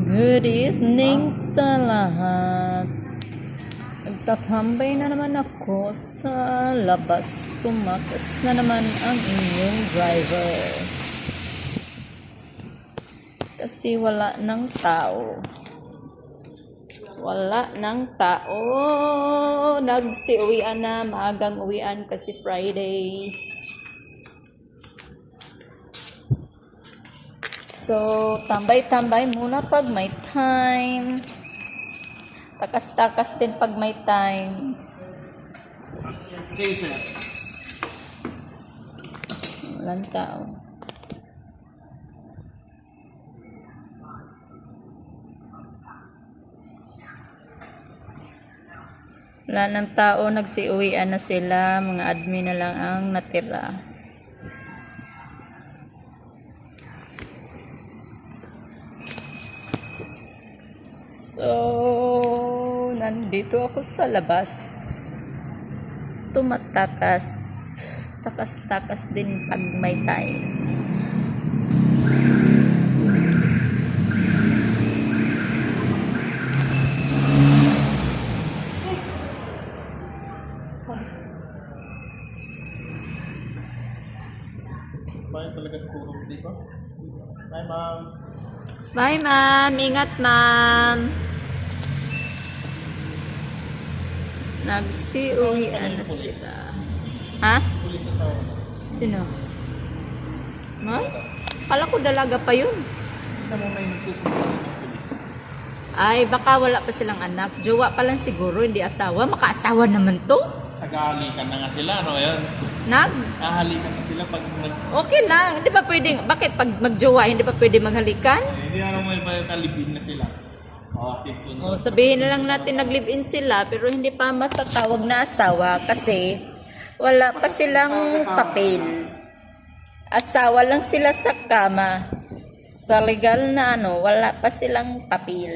Good evening sa lahat. Nagtatambay na naman ako sa labas. Tumakas na naman ang inyong driver. Kasi wala ng tao. Wala ng tao. Nagsiuwian na. Maagang uwian kasi Friday. So, tambay-tambay muna pag may time. Takas-takas din pag may time. Sige, sir. Walang tao. Wala ng tao, nagsiuwian na sila. Mga admin na lang ang natira. So, nandito ako sa labas. Tumatakas. Takas-takas din pag may time. Bayan talaga kurong dito. Bye, ma'am. Bye, ma'am. Ingat, ma'am. Nagsiuwian na sila. Ha? Pulis sa sawa. Sino? Ha? Kala ko dalaga pa yun. Kita mo may nagsusunod ng pulis. Ay, baka wala pa silang anak. Jowa pa lang siguro, hindi asawa. Makaasawa naman to. Nag-ahalikan na nga sila, no? Ayan. Ahalikan na sila pag Okay lang. Hindi ba pwedeng, bakit pag magjowa, hindi ba pwede maghalikan? hindi ano mo yung kalibin na sila. O, sabihin na lang natin nag-live-in sila, pero hindi pa matatawag na asawa kasi wala pa silang papel. Asawa lang sila sa kama. Sa legal na wala pa silang papel.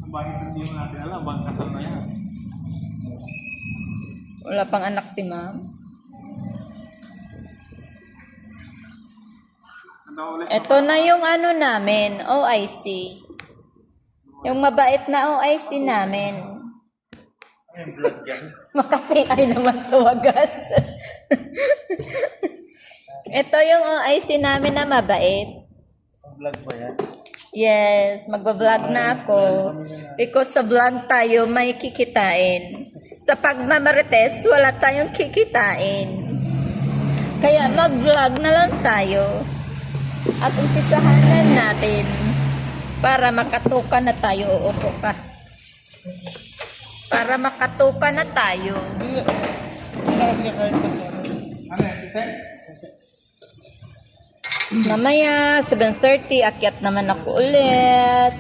Bakit hindi mo natin alam? Bang kasal na yan. Wala pang anak si ma'am. Ito na yung namin, OIC. Yung mabait na OIC namin. Ay, vlog yan. Makapay naman tuwagas. Ito yung OIC namin na mabait. Vlog ba yan? Yes, magbablog na ako. Because sa vlog tayo may kikitain. Sa pagmamarites, wala tayong kikitain. Kaya mag-vlog na lang tayo. At umpisahan na natin. Para makatukan na tayo. Uupo pa. Para makatukan na tayo. Hindi na kasi kakain ko sa ano yan? Sise? Mamaya, 7:30, akyat naman ako ulit.